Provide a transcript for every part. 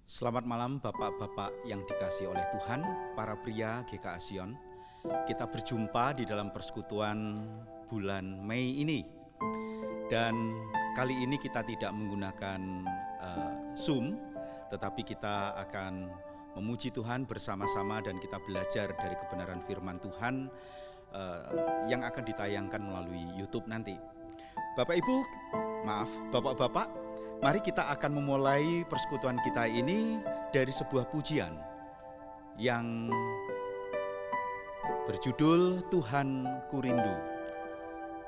Selamat malam Bapak-Bapak yang dikasihi oleh Tuhan, para pria GKA Sion. Kita berjumpa di dalam persekutuan bulan Mei ini. Dan kali ini kita tidak menggunakan Zoom, tetapi kita akan memuji Tuhan bersama-sama dan kita belajar dari kebenaran firman Tuhan yang akan ditayangkan melalui YouTube nanti. Bapak-Bapak, mari kita akan memulai persekutuan kita ini dari sebuah pujian yang berjudul Tuhan Ku Rindu.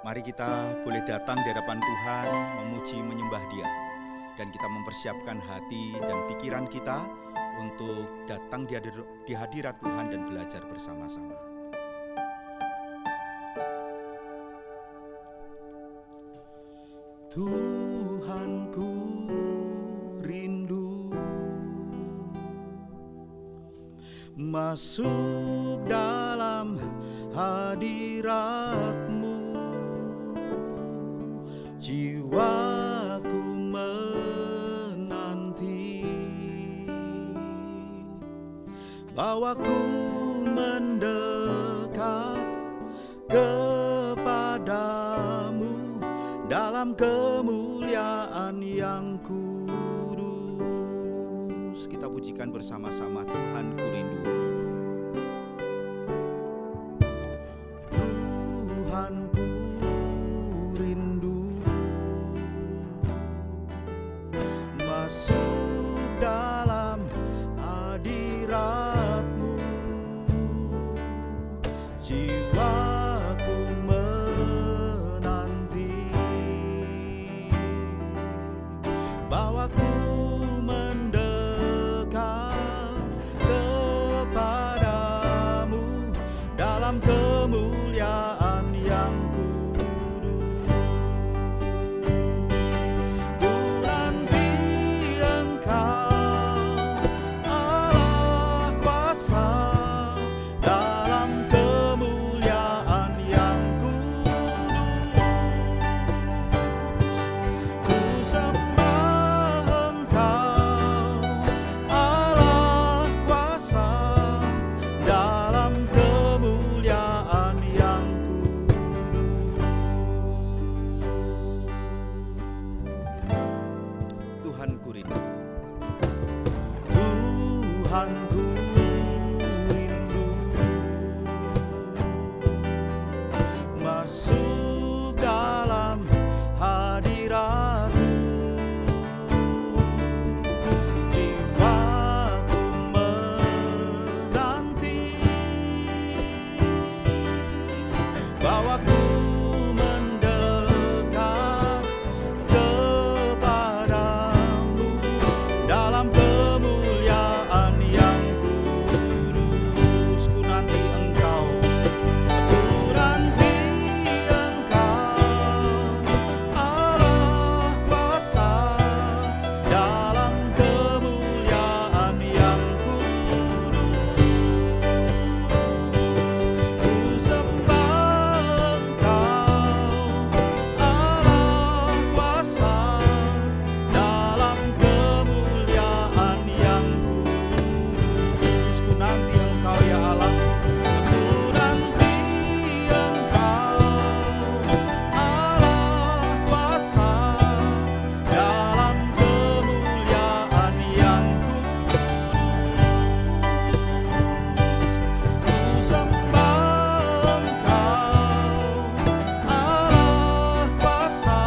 Mari kita boleh datang di hadapan Tuhan, memuji, menyembah Dia. Dan kita mempersiapkan hati dan pikiran kita untuk datang di hadirat Tuhan dan belajar bersama-sama. Tuhan ku rindu masuk dalam hadirat-Mu, jiwaku menanti, bawaku mendekat kepadamu dalam kemuliaan yang kudus. Kita pujikan bersama-sama Tuhan Ku Rindu. Tuhan ku rindu masuk dalam hadirat-Mu, jiwaku bawaku mendekat kepadamu dalam kemuliaan yang kudus. Ku nanti Engkau Allah kuasa dalam kemuliaan yang kudus. Ku Tuhanku rindu masuk dalam hadirat-Mu, jiwaku menanti, bawaku mendekat kepadamu dalam kemuliaan yang kudus. Ku nanti Engkau, ku nanti Engkau Allah kuasa dalam kemuliaan yang kudus. Ku sembah Engkau Allah kuasa dalam kemuliaan yang kudus. Ku nanti Engkau ya Allah, ku nanti Engkau Allah kuasa dalam kemuliaan yang kudus. Ku sembah Engkau Allah kuasa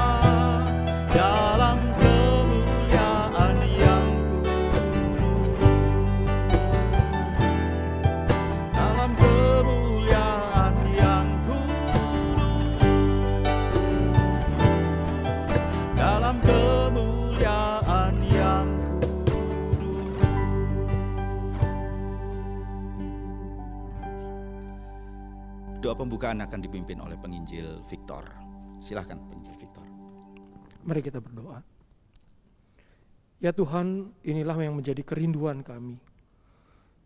dalam kemuliaan yang kudus, dalam kemuliaan yang kudus, dalam kemuliaan yang kudus. Doa pembukaan akan dipimpin oleh penginjil Victor. Silahkan penginjil Victor. Mari kita berdoa. Ya Tuhan, inilah yang menjadi kerinduan kami.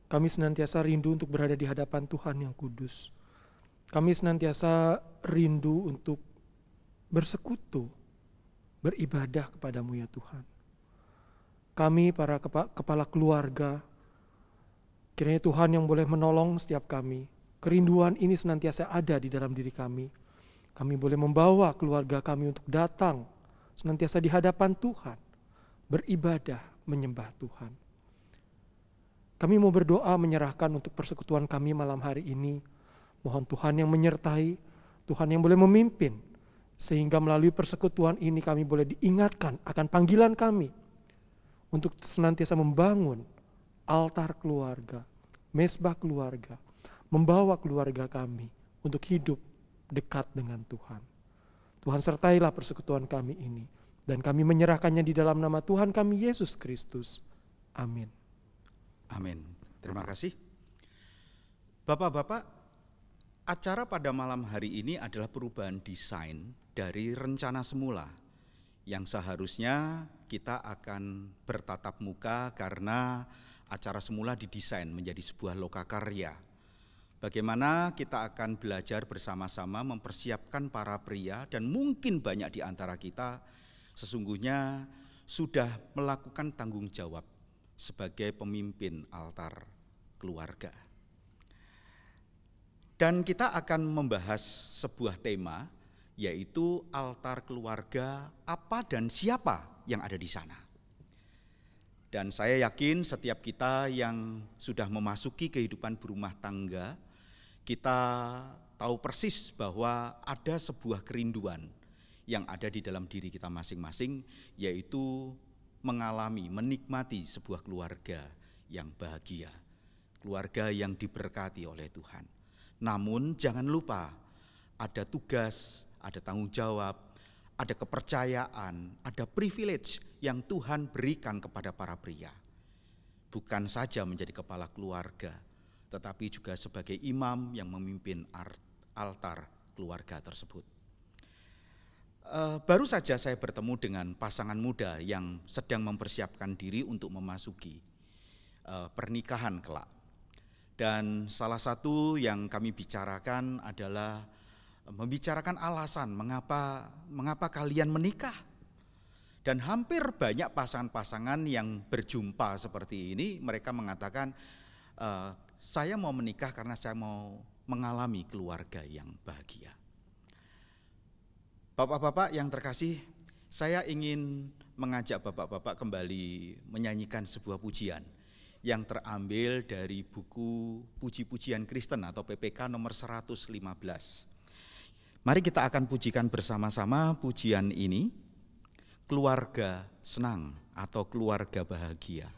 Kami senantiasa rindu untuk berada di hadapan Tuhan yang kudus. Kami senantiasa rindu untuk bersekutu, beribadah kepadamu ya Tuhan. kami para kepala keluarga, kiranya Tuhan yang boleh menolong setiap kami. Kerinduan ini senantiasa ada di dalam diri kami. Kami boleh membawa keluarga kami untuk datang senantiasa di hadapan Tuhan, beribadah, menyembah Tuhan. Kami mau berdoa menyerahkan untuk persekutuan kami malam hari ini. Mohon Tuhan yang menyertai, Tuhan yang boleh memimpin, sehingga melalui persekutuan ini kami boleh diingatkan akan panggilan kami untuk senantiasa membangun altar keluarga, mezbah keluarga, membawa keluarga kami untuk hidup dekat dengan Tuhan. Tuhan sertailah persekutuan kami ini, dan kami menyerahkannya di dalam nama Tuhan kami Yesus Kristus. Amin. Amin. Terima kasih. Bapak-bapak, acara pada malam hari ini adalah perubahan desain dari rencana semula yang seharusnya kita akan bertatap muka karena acara semula didesain menjadi sebuah lokakarya. Bagaimana kita akan belajar bersama-sama mempersiapkan para pria, dan mungkin banyak di antara kita sesungguhnya sudah melakukan tanggung jawab sebagai pemimpin altar keluarga. Dan kita akan membahas sebuah tema, yaitu altar keluarga apa dan siapa yang ada di sana. Dan saya yakin setiap kita yang sudah memasuki kehidupan berumah tangga, kita tahu persis bahwa ada sebuah kerinduan yang ada di dalam diri kita masing-masing, yaitu mengalami, menikmati sebuah keluarga yang bahagia, keluarga yang diberkati oleh Tuhan. Namun jangan lupa, ada tugas, ada tanggung jawab, ada kepercayaan, ada privilege yang Tuhan berikan kepada para pria. Bukan saja menjadi kepala keluarga, tetapi juga sebagai imam yang memimpin altar keluarga tersebut. Baru saja saya bertemu dengan pasangan muda yang sedang mempersiapkan diri untuk memasuki pernikahan kelak. Dan salah satu yang kami bicarakan adalah membicarakan alasan mengapa kalian menikah. Dan hampir banyak pasangan-pasangan yang berjumpa seperti ini, mereka mengatakan, saya mau menikah karena saya mau mengalami keluarga yang bahagia. Bapak-bapak yang terkasih, saya ingin mengajak bapak-bapak kembali menyanyikan sebuah pujian yang terambil dari buku Puji-pujian Kristen atau PPK nomor 115. Mari kita akan pujikan bersama-sama pujian ini, Keluarga Senang atau Keluarga Bahagia.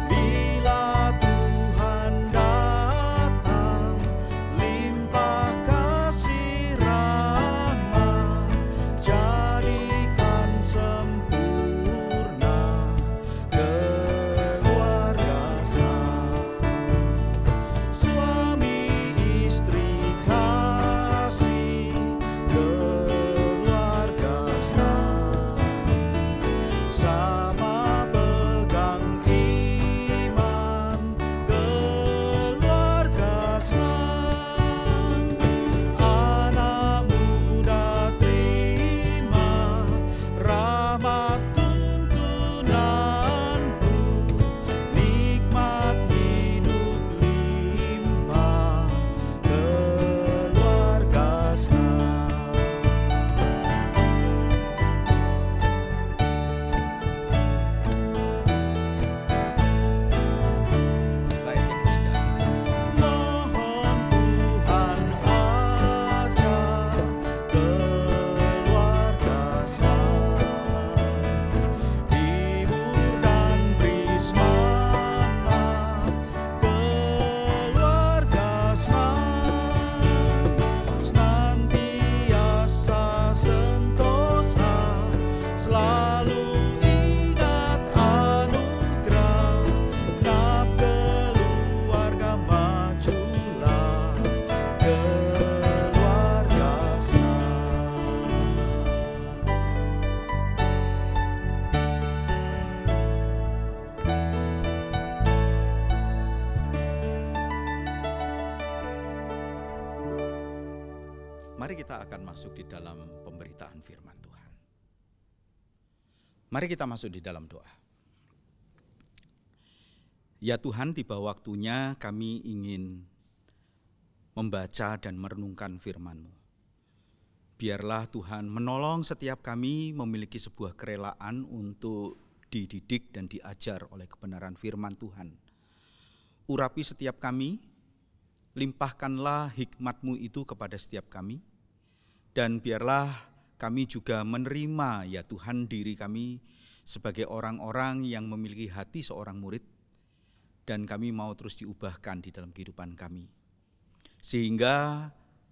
Bila Tuhan datang Mari kita akan masuk di dalam pemberitaan firman Tuhan. Mari kita masuk di dalam doa. Ya Tuhan, tiba waktunya kami ingin membaca dan merenungkan firman-Mu. Biarlah Tuhan menolong setiap kami memiliki sebuah kerelaan untuk dididik dan diajar oleh kebenaran firman Tuhan. Urapi setiap kami, limpahkanlah hikmat-Mu itu kepada setiap kami, dan biarlah kami juga menerima ya Tuhan diri kami sebagai orang-orang yang memiliki hati seorang murid, dan kami mau terus diubahkan di dalam kehidupan kami. Sehingga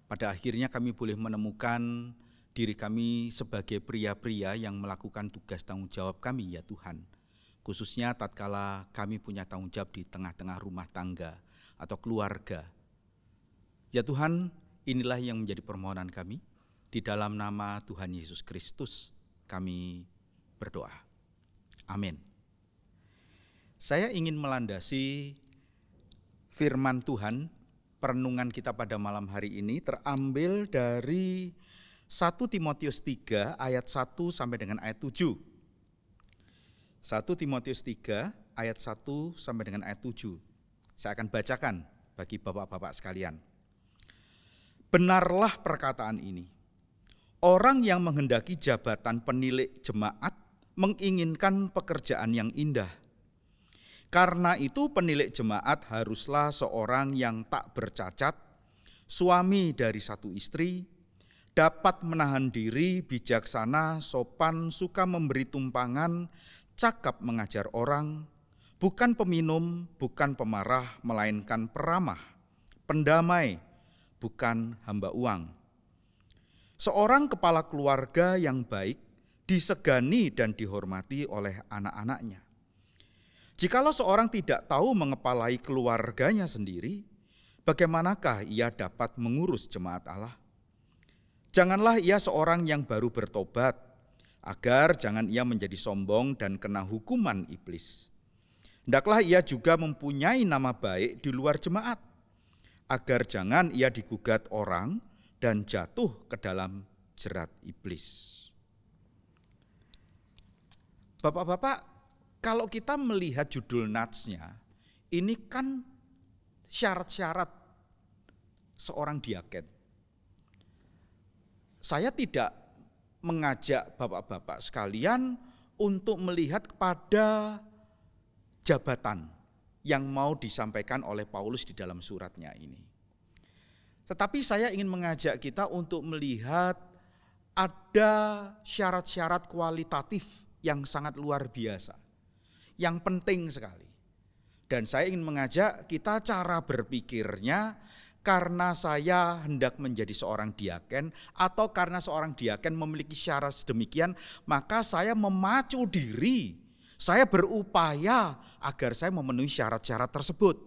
pada akhirnya kami boleh menemukan diri kami sebagai pria-pria yang melakukan tugas tanggung jawab kami ya Tuhan. Khususnya tatkala kami punya tanggung jawab di tengah-tengah rumah tangga atau keluarga. Ya Tuhan, inilah yang menjadi permohonan kami. Di dalam nama Tuhan Yesus Kristus kami berdoa. Amin. Saya ingin melandasi firman Tuhan. Perenungan kita pada malam hari ini terambil dari 1 Timotius 3 ayat 1 sampai dengan ayat 7. 1 Timotius 3 ayat 1 sampai dengan ayat 7. Saya akan bacakan bagi bapak-bapak sekalian. Benarlah perkataan ini. Orang yang menghendaki jabatan penilik jemaat menginginkan pekerjaan yang indah. Karena itu penilik jemaat haruslah seorang yang tak bercacat, suami dari satu istri, dapat menahan diri, bijaksana, sopan, suka memberi tumpangan, cakap mengajar orang, bukan peminum, bukan pemarah, melainkan peramah, pendamai, bukan hamba uang. Seorang kepala keluarga yang baik disegani dan dihormati oleh anak-anaknya. Jikalau seorang tidak tahu mengepalai keluarganya sendiri, bagaimanakah ia dapat mengurus jemaat Allah? Janganlah ia seorang yang baru bertobat, agar jangan ia menjadi sombong dan kena hukuman iblis. Hendaklah ia juga mempunyai nama baik di luar jemaat, agar jangan ia digugat orang dan jatuh ke dalam jerat iblis. Bapak-bapak, kalau kita melihat judul natsnya, ini kan syarat-syarat seorang diaken. Saya tidak mengajak bapak-bapak sekalian untuk melihat kepada jabatan yang mau disampaikan oleh Paulus di dalam suratnya ini. Tetapi saya ingin mengajak kita untuk melihat ada syarat-syarat kualitatif yang sangat luar biasa, yang penting sekali. Dan saya ingin mengajak kita cara berpikirnya, karena saya hendak menjadi seorang diaken atau karena seorang diaken memiliki syarat sedemikian, maka saya memacu diri, saya berupaya agar saya memenuhi syarat-syarat tersebut.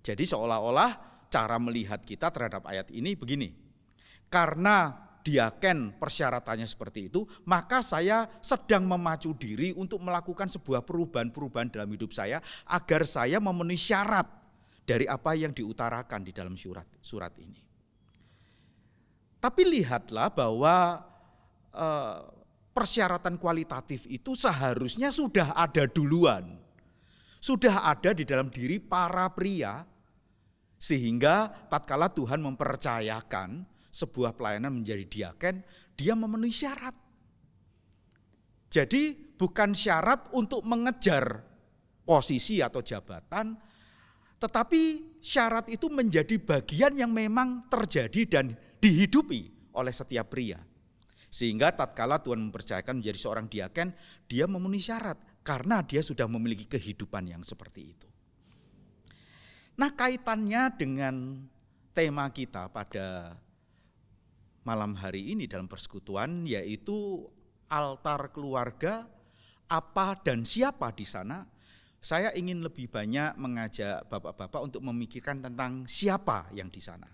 Jadi seolah-olah cara melihat kita terhadap ayat ini begini, karena diaken persyaratannya seperti itu, maka saya sedang memacu diri untuk melakukan sebuah perubahan-perubahan dalam hidup saya agar saya memenuhi syarat dari apa yang diutarakan di dalam surat ini. Tapi lihatlah bahwa persyaratan kualitatif itu seharusnya sudah ada duluan. Sudah ada di dalam diri para pria, sehingga tatkala Tuhan mempercayakan sebuah pelayanan menjadi diaken, dia memenuhi syarat. Jadi bukan syarat untuk mengejar posisi atau jabatan, tetapi syarat itu menjadi bagian yang memang terjadi dan dihidupi oleh setiap pria. Sehingga tatkala Tuhan mempercayakan menjadi seorang diaken, dia memenuhi syarat karena dia sudah memiliki kehidupan yang seperti itu. Nah, kaitannya dengan tema kita pada malam hari ini dalam persekutuan, yaitu altar keluarga, apa dan siapa di sana. Saya ingin lebih banyak mengajak bapak-bapak untuk memikirkan tentang siapa yang di sana.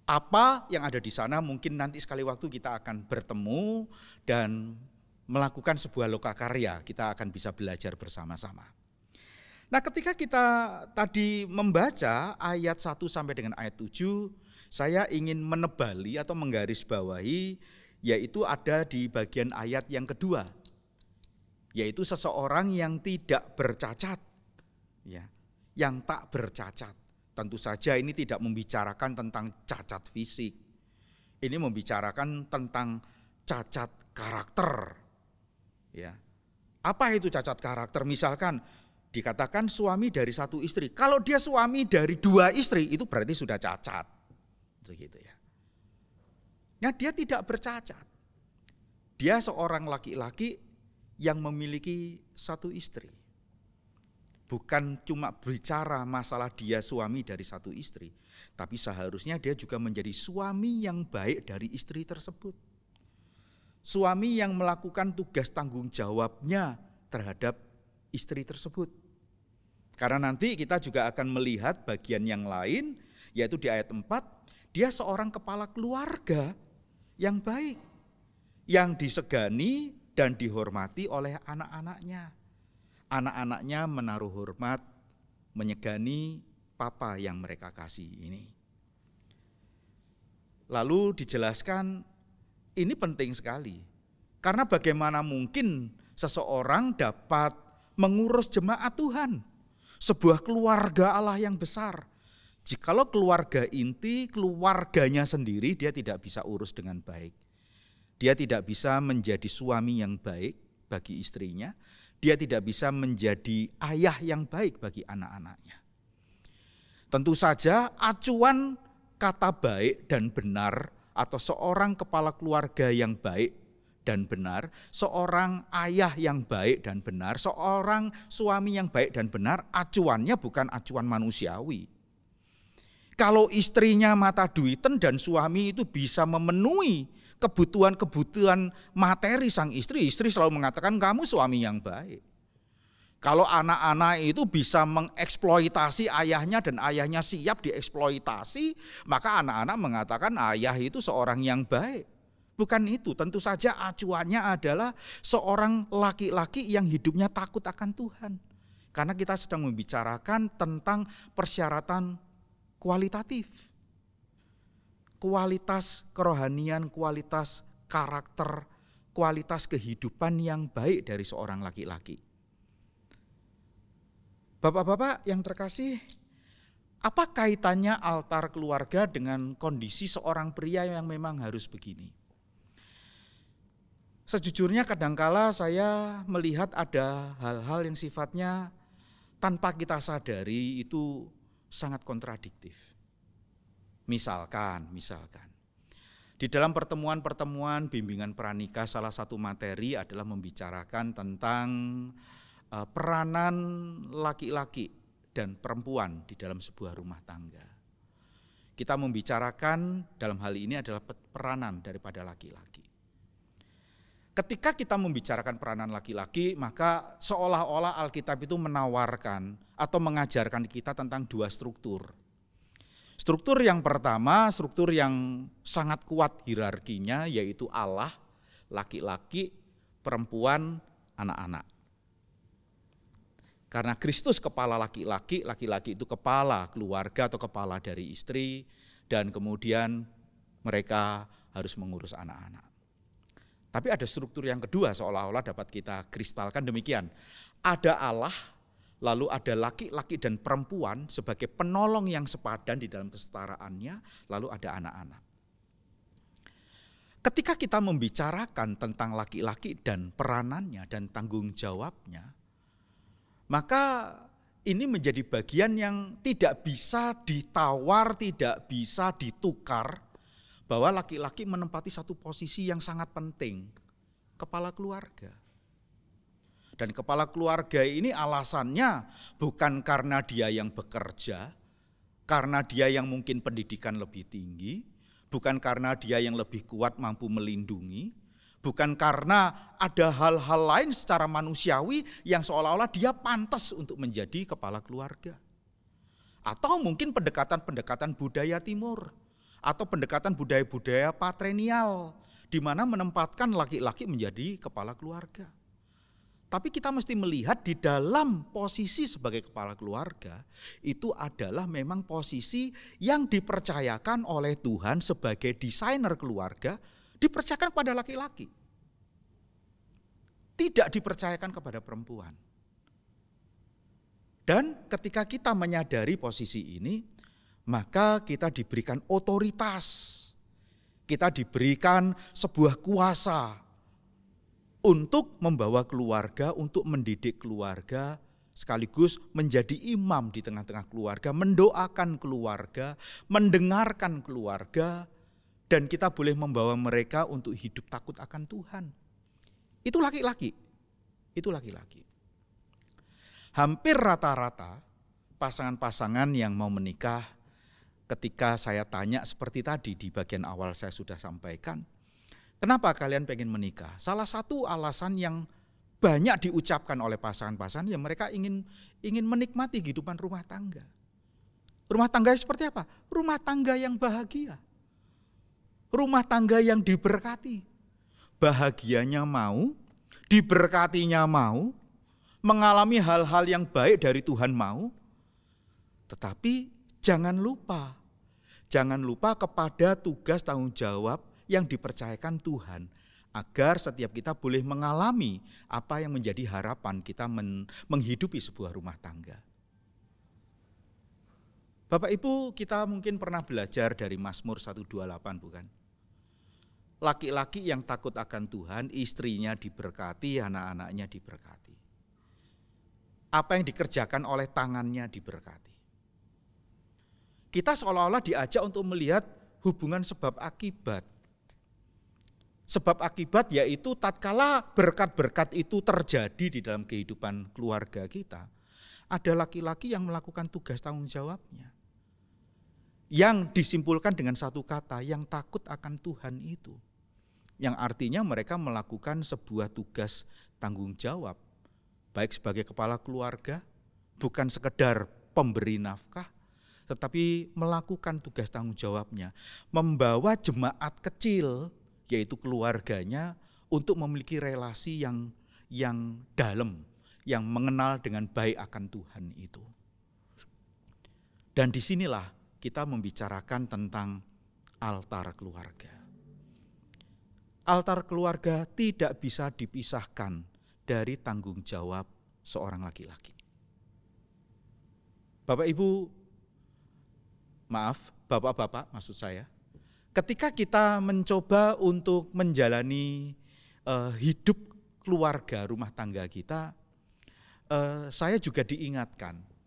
Apa yang ada di sana, mungkin nanti sekali waktu kita akan bertemu dan melakukan sebuah lokakarya, kita akan bisa belajar bersama-sama. Nah, ketika kita tadi membaca ayat 1 sampai dengan ayat 7, saya ingin menebali atau menggarisbawahi, yaitu ada di bagian ayat yang kedua, yaitu seseorang yang tidak bercacat, ya, yang tak bercacat. Tentu saja ini tidak membicarakan tentang cacat fisik, ini membicarakan tentang cacat karakter. Ya, apa itu cacat karakter? Misalkan dikatakan suami dari satu istri. Kalau dia suami dari dua istri, itu berarti sudah cacat. Begitu ya. Nah, dia tidak bercacat. Dia seorang laki-laki yang memiliki satu istri. Bukan cuma bicara masalah dia suami dari satu istri, tapi seharusnya dia juga menjadi suami yang baik dari istri tersebut. Suami yang melakukan tugas tanggung jawabnya terhadap istri tersebut. Karena nanti kita juga akan melihat bagian yang lain, yaitu di ayat 4, dia seorang kepala keluarga yang baik, yang disegani dan dihormati oleh anak-anaknya. Anak-anaknya menaruh hormat, menyegani papa yang mereka kasih ini. Lalu dijelaskan, ini penting sekali, karena bagaimana mungkin seseorang dapat mengurus jemaat Tuhan, sebuah keluarga Allah yang besar. Jikalau keluarga inti, keluarganya sendiri dia tidak bisa urus dengan baik. Dia tidak bisa menjadi suami yang baik bagi istrinya. Dia tidak bisa menjadi ayah yang baik bagi anak-anaknya. Tentu saja acuan kata baik dan benar atau seorang kepala keluarga yang baik dan benar, seorang ayah yang baik dan benar, seorang suami yang baik dan benar, acuannya bukan acuan manusiawi. Kalau istrinya mata duiten dan suami itu bisa memenuhi kebutuhan-kebutuhan materi sang istri, istri selalu mengatakan kamu suami yang baik. Kalau anak-anak itu bisa mengeksploitasi ayahnya dan ayahnya siap dieksploitasi, maka anak-anak mengatakan ayah itu seorang yang baik. Bukan itu, tentu saja acuannya adalah seorang laki-laki yang hidupnya takut akan Tuhan. Karena kita sedang membicarakan tentang persyaratan kualitatif. Kualitas kerohanian, kualitas karakter, kualitas kehidupan yang baik dari seorang laki-laki. Bapak-bapak yang terkasih, apa kaitannya altar keluarga dengan kondisi seorang pria yang memang harus begini? Sejujurnya kadangkala saya melihat ada hal-hal yang sifatnya tanpa kita sadari itu sangat kontradiktif. Misalkan, di dalam pertemuan-pertemuan bimbingan pranikah salah satu materi adalah membicarakan tentang peranan laki-laki dan perempuan di dalam sebuah rumah tangga. Kita membicarakan dalam hal ini adalah peranan daripada laki-laki. Ketika kita membicarakan peranan laki-laki, maka seolah-olah Alkitab itu menawarkan atau mengajarkan kita tentang dua struktur. Struktur yang pertama, struktur yang sangat kuat hierarkinya, yaitu Allah, laki-laki, perempuan, anak-anak. Karena Kristus kepala laki-laki, laki-laki itu kepala keluarga atau kepala dari istri, dan kemudian mereka harus mengurus anak-anak. Tapi ada struktur yang kedua seolah-olah dapat kita kristalkan demikian. Ada Allah, lalu ada laki-laki dan perempuan sebagai penolong yang sepadan di dalam kesetaraannya, lalu ada anak-anak. Ketika kita membicarakan tentang laki-laki dan peranannya dan tanggung jawabnya, maka ini menjadi bagian yang tidak bisa ditawar, tidak bisa ditukar, bahwa laki-laki menempati satu posisi yang sangat penting, kepala keluarga. Dan kepala keluarga ini alasannya bukan karena dia yang bekerja, karena dia yang mungkin pendidikan lebih tinggi, bukan karena dia yang lebih kuat mampu melindungi, bukan karena ada hal-hal lain secara manusiawi yang seolah-olah dia pantas untuk menjadi kepala keluarga. Atau mungkin pendekatan-pendekatan budaya timur, atau pendekatan budaya-budaya patrinial, di mana menempatkan laki-laki menjadi kepala keluarga. Tapi kita mesti melihat di dalam posisi sebagai kepala keluarga, itu adalah memang posisi yang dipercayakan oleh Tuhan sebagai desainer keluarga, dipercayakan kepada laki-laki. Tidak dipercayakan kepada perempuan. Dan ketika kita menyadari posisi ini, maka kita diberikan otoritas. Kita diberikan sebuah kuasa untuk membawa keluarga, untuk mendidik keluarga, sekaligus menjadi imam di tengah-tengah keluarga, mendoakan keluarga, mendengarkan keluarga, dan kita boleh membawa mereka untuk hidup takut akan Tuhan. Itu laki-laki. Itu laki-laki. Hampir rata-rata pasangan-pasangan yang mau menikah, ketika saya tanya seperti tadi di bagian awal saya sudah sampaikan, kenapa kalian pengen menikah? Salah satu alasan yang banyak diucapkan oleh pasangan-pasangan, ya mereka ingin menikmati kehidupan rumah tangga. Rumah tangga seperti apa? Rumah tangga yang bahagia. Rumah tangga yang diberkati. Bahagianya mau, diberkatinya mau, mengalami hal-hal yang baik dari Tuhan mau, tetapi jangan lupa kepada tugas tanggung jawab yang dipercayakan Tuhan, agar setiap kita boleh mengalami apa yang menjadi harapan kita menghidupi sebuah rumah tangga. Bapak Ibu, kita mungkin pernah belajar dari Mazmur 128, bukan? Laki-laki yang takut akan Tuhan, istrinya diberkati, anak-anaknya diberkati. Apa yang dikerjakan oleh tangannya diberkati. Kita seolah-olah diajak untuk melihat hubungan sebab akibat. Sebab akibat yaitu tatkala berkat-berkat itu terjadi di dalam kehidupan keluarga kita, ada laki-laki yang melakukan tugas tanggung jawabnya. Yang disimpulkan dengan satu kata, yang takut akan Tuhan itu. Yang artinya mereka melakukan sebuah tugas tanggung jawab. Baik sebagai kepala keluarga, bukan sekedar pemberi nafkah, tetapi melakukan tugas tanggung jawabnya. Membawa jemaat kecil, yaitu keluarganya, untuk memiliki relasi yang dalam, yang mengenal dengan baik akan Tuhan itu. Dan disinilah kita membicarakan tentang altar keluarga. Altar keluarga tidak bisa dipisahkan dari tanggung jawab seorang laki-laki. Bapak Ibu, maaf, bapak-bapak maksud saya, ketika kita mencoba untuk menjalani hidup keluarga rumah tangga kita, saya juga diingatkan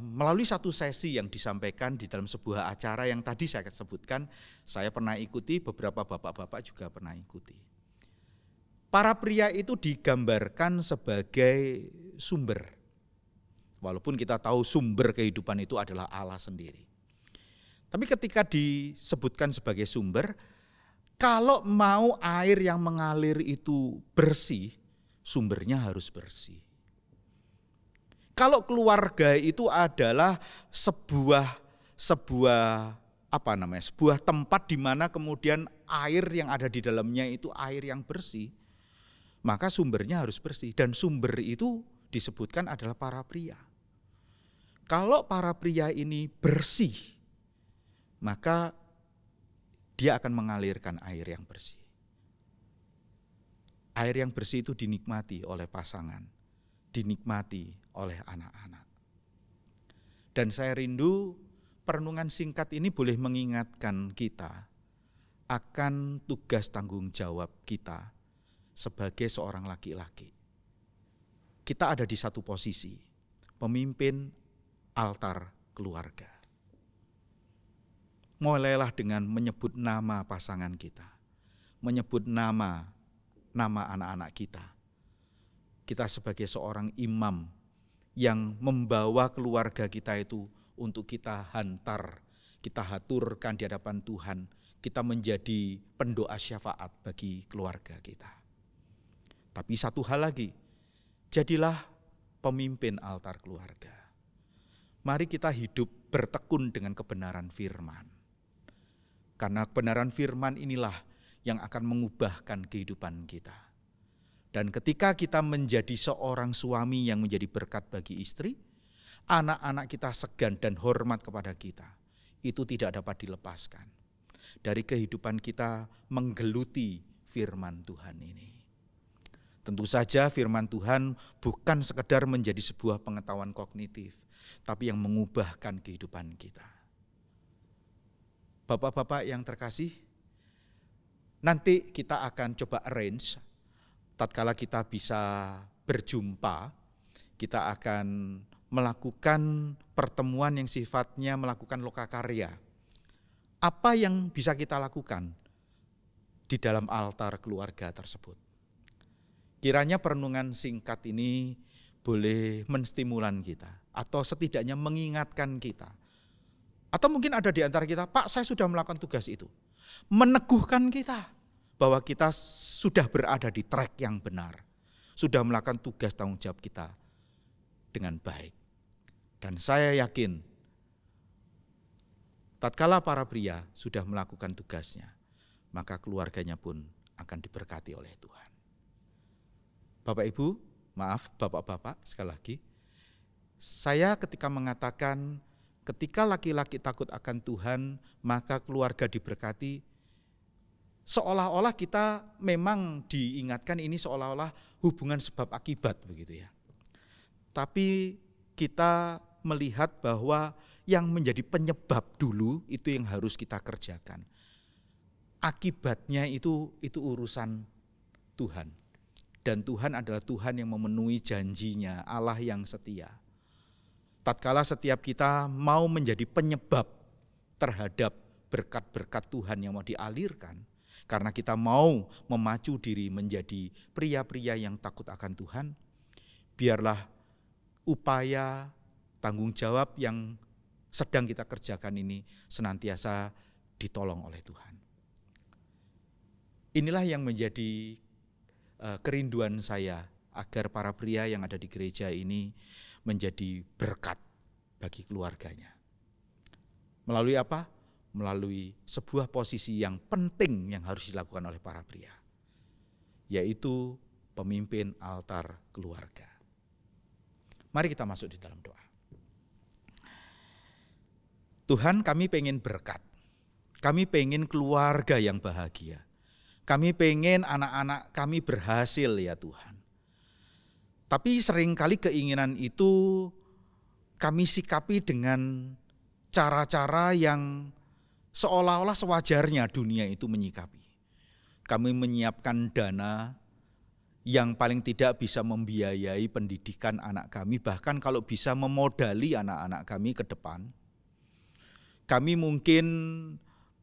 melalui satu sesi yang disampaikan di dalam sebuah acara yang tadi saya sebutkan, saya pernah ikuti, beberapa bapak-bapak juga pernah ikuti. Para pria itu digambarkan sebagai sumber. Walaupun kita tahu sumber kehidupan itu adalah Allah sendiri. Tapi ketika disebutkan sebagai sumber, kalau mau air yang mengalir itu bersih, sumbernya harus bersih. Kalau keluarga itu adalah sebuah tempat di mana kemudian air yang ada di dalamnya itu air yang bersih, maka sumbernya harus bersih, dan sumber itu disebutkan adalah para pria. Kalau para pria ini bersih, maka dia akan mengalirkan air yang bersih. Air yang bersih itu dinikmati oleh pasangan, dinikmati oleh anak-anak. Dan saya rindu perenungan singkat ini boleh mengingatkan kita akan tugas tanggung jawab kita sebagai seorang laki-laki. Kita ada di satu posisi, pemimpin altar keluarga. Mulailah dengan menyebut nama pasangan kita, menyebut nama anak-anak kita. Kita sebagai seorang imam yang membawa keluarga kita itu untuk kita hantar, kita haturkan di hadapan Tuhan, kita menjadi pendoa syafaat bagi keluarga kita. Tapi satu hal lagi, jadilah pemimpin altar keluarga. Mari kita hidup bertekun dengan kebenaran firman. Karena kebenaran firman inilah yang akan mengubahkan kehidupan kita. Dan ketika kita menjadi seorang suami yang menjadi berkat bagi istri, anak-anak kita segan dan hormat kepada kita. Itu tidak dapat dilepaskan dari kehidupan kita menggeluti firman Tuhan ini. Tentu saja firman Tuhan bukan sekedar menjadi sebuah pengetahuan kognitif, tapi yang mengubahkan kehidupan kita. Bapak-bapak yang terkasih, nanti kita akan coba arrange, tatkala kita bisa berjumpa, kita akan melakukan pertemuan yang sifatnya melakukan lokakarya. Apa yang bisa kita lakukan di dalam altar keluarga tersebut? Kiranya perenungan singkat ini boleh menstimulan kita, atau setidaknya mengingatkan kita. Atau mungkin ada di antara kita, Pak, saya sudah melakukan tugas itu. Meneguhkan kita bahwa kita sudah berada di track yang benar. Sudah melakukan tugas tanggung jawab kita dengan baik. Dan saya yakin, tatkala para pria sudah melakukan tugasnya, maka keluarganya pun akan diberkati oleh Tuhan. Bapak Ibu, maaf bapak-bapak sekali lagi, saya ketika mengatakan ketika laki-laki takut akan Tuhan, maka keluarga diberkati, seolah-olah kita memang diingatkan ini seolah-olah hubungan sebab akibat begitu ya. Tapi kita melihat bahwa yang menjadi penyebab dulu itu yang harus kita kerjakan. Akibatnya itu urusan Tuhan. Dan Tuhan adalah Tuhan yang memenuhi janjinya, Allah yang setia. Tatkala setiap kita mau menjadi penyebab terhadap berkat-berkat Tuhan yang mau dialirkan, karena kita mau memacu diri menjadi pria-pria yang takut akan Tuhan, biarlah upaya tanggung jawab yang sedang kita kerjakan ini senantiasa ditolong oleh Tuhan. Inilah yang menjadi kerinduan saya agar para pria yang ada di gereja ini menjadi berkat bagi keluarganya. Melalui apa? Melalui sebuah posisi yang penting yang harus dilakukan oleh para pria, yaitu pemimpin altar keluarga. Mari kita masuk di dalam doa. Tuhan, kami pengen berkat, kami pengen keluarga yang bahagia. Kami pengen anak-anak kami berhasil ya Tuhan. Tapi seringkali keinginan itu kami sikapi dengan cara-cara yang seolah-olah sewajarnya dunia itu menyikapi. Kami menyiapkan dana yang paling tidak bisa membiayai pendidikan anak kami, bahkan kalau bisa memodali anak-anak kami ke depan. Kami mungkin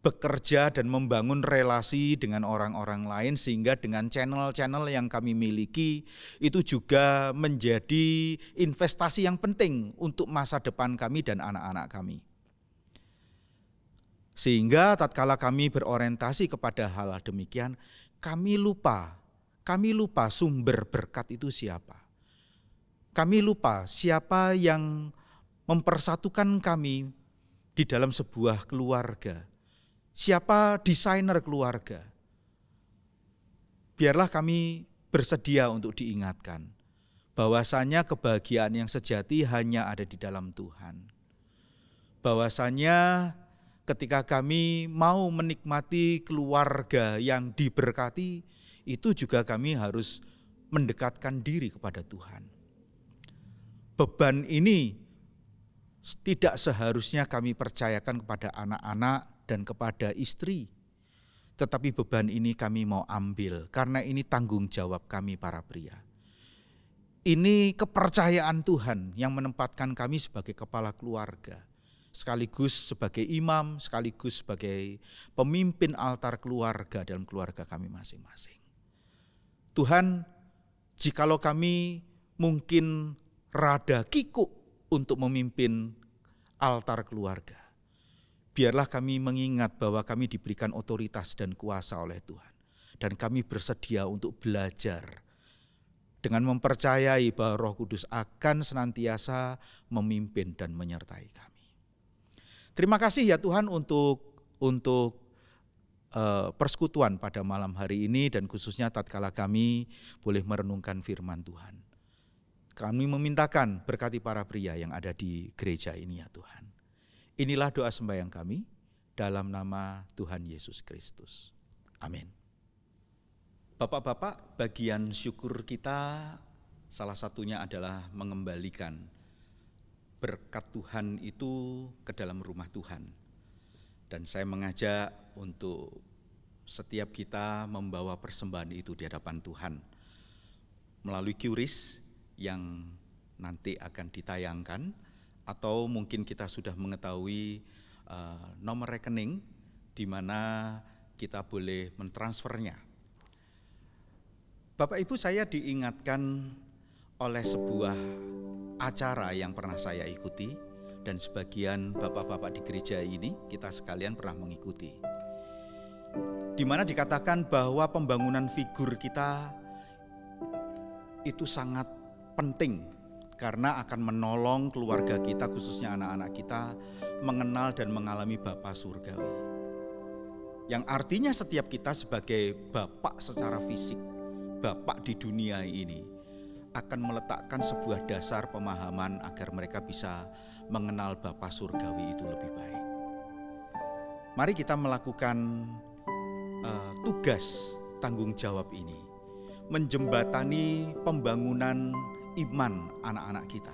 bekerja dan membangun relasi dengan orang-orang lain sehingga dengan channel-channel yang kami miliki itu juga menjadi investasi yang penting untuk masa depan kami dan anak-anak kami. Sehingga tatkala kami berorientasi kepada hal demikian, kami lupa sumber berkat itu siapa. Kami lupa siapa yang mempersatukan kami di dalam sebuah keluarga. Siapa desainer keluarga? Biarlah kami bersedia untuk diingatkan bahwasanya kebahagiaan yang sejati hanya ada di dalam Tuhan. Bahwasanya ketika kami mau menikmati keluarga yang diberkati, itu juga kami harus mendekatkan diri kepada Tuhan. Beban ini tidak seharusnya kami percayakan kepada anak-anak dan kepada istri. Tetapi beban ini kami mau ambil karena ini tanggung jawab kami para pria. Ini kepercayaan Tuhan yang menempatkan kami sebagai kepala keluarga, sekaligus sebagai imam, sekaligus sebagai pemimpin altar keluarga dalam keluarga kami masing-masing. Tuhan, jikalau kami mungkin rada kikuk untuk memimpin altar keluarga, biarlah kami mengingat bahwa kami diberikan otoritas dan kuasa oleh Tuhan. Dan kami bersedia untuk belajar dengan mempercayai bahwa Roh Kudus akan senantiasa memimpin dan menyertai kami. Terima kasih ya Tuhan untuk persekutuan pada malam hari ini dan khususnya tatkala kami boleh merenungkan firman Tuhan. Kami memintakan berkati para pria yang ada di gereja ini ya Tuhan. Inilah doa sembahyang kami dalam nama Tuhan Yesus Kristus. Amin. Bapak-bapak, bagian syukur kita salah satunya adalah mengembalikan berkat Tuhan itu ke dalam rumah Tuhan. Dan saya mengajak untuk setiap kita membawa persembahan itu di hadapan Tuhan melalui QRIS yang nanti akan ditayangkan, atau mungkin kita sudah mengetahui nomor rekening di mana kita boleh mentransfernya. Bapak Ibu, saya diingatkan oleh sebuah acara yang pernah saya ikuti, dan sebagian bapak-bapak di gereja ini kita sekalian pernah mengikuti, di mana dikatakan bahwa pembangunan figur kita itu sangat penting karena akan menolong keluarga kita, khususnya anak-anak kita, mengenal dan mengalami Bapa Surgawi. Yang artinya setiap kita sebagai bapak secara fisik, bapak di dunia ini, akan meletakkan sebuah dasar pemahaman agar mereka bisa mengenal Bapa Surgawi itu lebih baik. Mari kita melakukan tugas tanggung jawab ini, menjembatani pembangunan iman anak-anak kita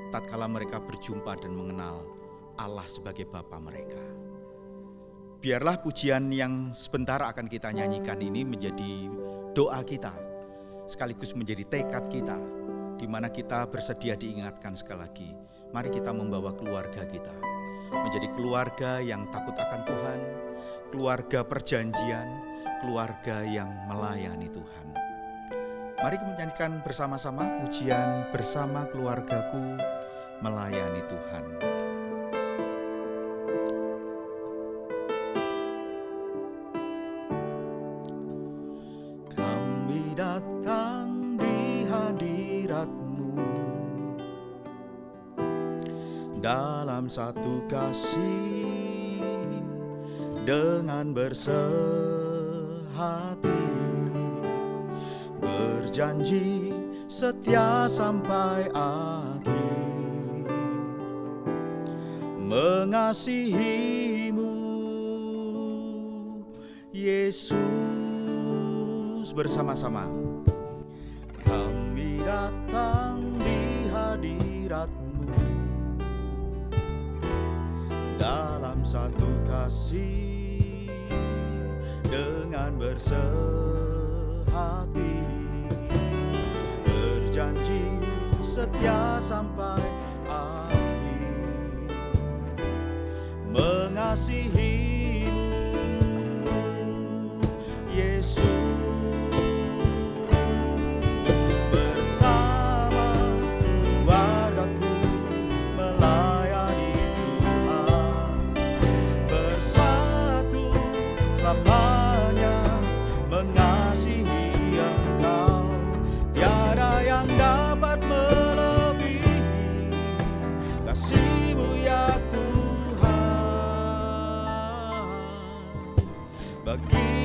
tatkala mereka berjumpa dan mengenal Allah sebagai Bapa mereka. Biarlah pujian yang sebentar akan kita nyanyikan ini menjadi doa kita, sekaligus menjadi tekad kita, di mana kita bersedia diingatkan sekali lagi. Mari kita membawa keluarga kita menjadi keluarga yang takut akan Tuhan, keluarga perjanjian, keluarga yang melayani Tuhan. Mari kita menyanyikan bersama-sama pujian bersama keluargaku melayani Tuhan. Kami datang di hadirat-Mu dalam satu kasih dengan bersehati, berjanji setia sampai akhir, mengasihi-Mu Yesus. Bersama-sama kami datang di hadirat-Mu dalam satu kasih dengan bersehati, berjanji setia sampai akhir, mengasihi-Mu Yesus.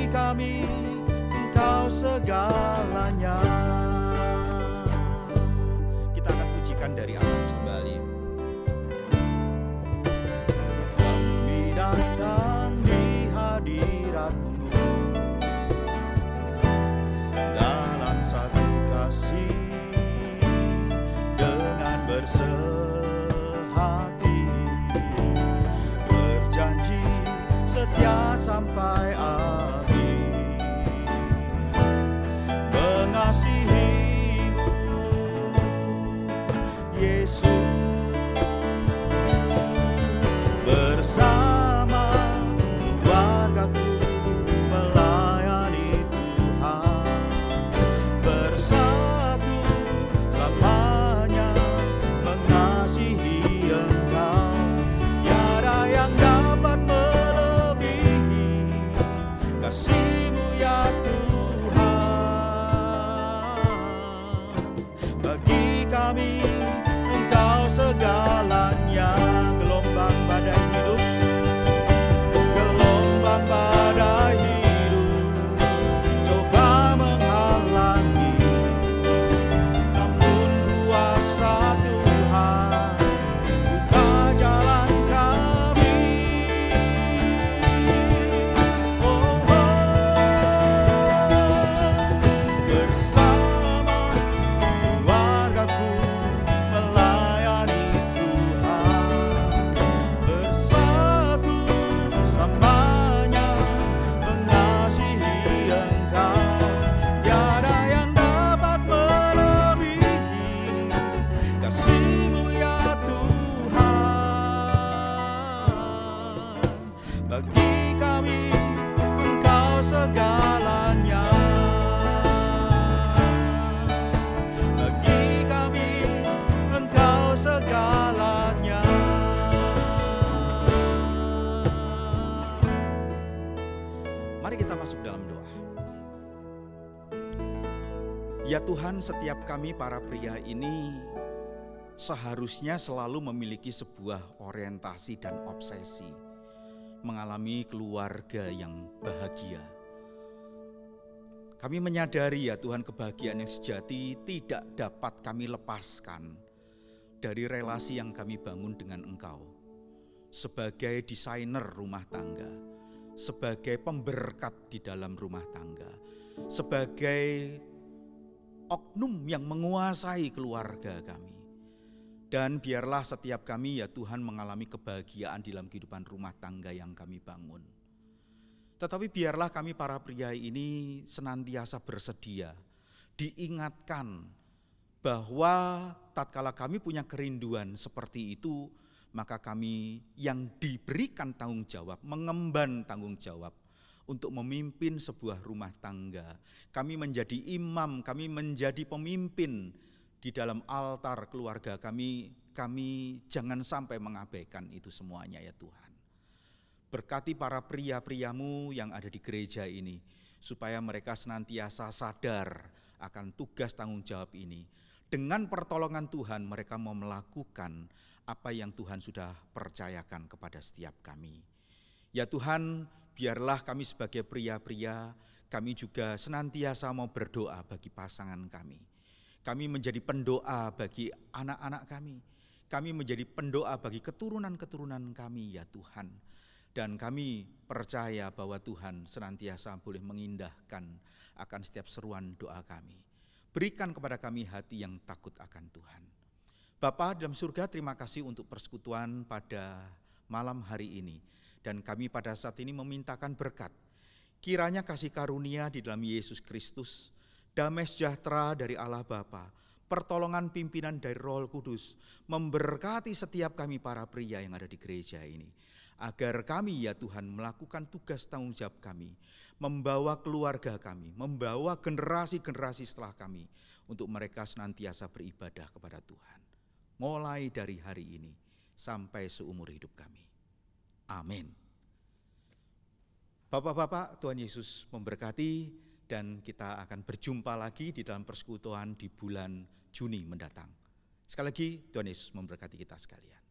Kami Engkau segalanya. Kita akan pujikan dari atas kembali. Kami datang di hadirat-Mu dalam satu kasih dengan bersehati, berjanji setia sampai akhir, mengasihi-Mu Yesus. Bersama keluargaku melayani Tuhan, bersatu selamanya mengasihi Engkau. Tiada yang dapat melebihi kami Engkau segalanya. Bagi kami Engkau segalanya. Mari kita masuk dalam doa. Ya Tuhan, setiap kami para pria ini seharusnya selalu memiliki sebuah orientasi dan obsesi, mengalami keluarga yang bahagia. Kami menyadari ya Tuhan, kebahagiaan yang sejati tidak dapat kami lepaskan dari relasi yang kami bangun dengan Engkau. Sebagai desainer rumah tangga, sebagai pemberkat di dalam rumah tangga, sebagai oknum yang menguasai keluarga kami. Dan biarlah setiap kami ya Tuhan mengalami kebahagiaan dalam kehidupan rumah tangga yang kami bangun. Tetapi biarlah kami para pria ini senantiasa bersedia, diingatkan bahwa tatkala kami punya kerinduan seperti itu, maka kami yang diberikan tanggung jawab, mengemban tanggung jawab untuk memimpin sebuah rumah tangga. Kami menjadi imam, kami menjadi pemimpin di dalam altar keluarga kami jangan sampai mengabaikan itu semuanya ya Tuhan. Berkati para pria-priamu yang ada di gereja ini, supaya mereka senantiasa sadar akan tugas tanggung jawab ini. Dengan pertolongan Tuhan mereka mau melakukan apa yang Tuhan sudah percayakan kepada setiap kami. Ya Tuhan, biarlah kami sebagai pria-pria, kami juga senantiasa mau berdoa bagi pasangan kami. Kami menjadi pendoa bagi anak-anak kami. Kami menjadi pendoa bagi keturunan-keturunan kami ya Tuhan. Dan kami percaya bahwa Tuhan senantiasa boleh mengindahkan akan setiap seruan doa kami. Berikan kepada kami hati yang takut akan Tuhan. Bapa dalam surga, terima kasih untuk persekutuan pada malam hari ini. Dan kami pada saat ini memintakan berkat. Kiranya kasih karunia di dalam Yesus Kristus, damai sejahtera dari Allah Bapa, pertolongan pimpinan dari Roh Kudus, memberkati setiap kami para pria yang ada di gereja ini. Agar kami ya Tuhan melakukan tugas tanggung jawab kami, membawa keluarga kami, membawa generasi-generasi setelah kami, untuk mereka senantiasa beribadah kepada Tuhan. Mulai dari hari ini sampai seumur hidup kami. Amin. Bapak-bapak, Tuhan Yesus memberkati, dan kita akan berjumpa lagi di dalam persekutuan di bulan Juni mendatang. Sekali lagi, Tuhan Yesus memberkati kita sekalian.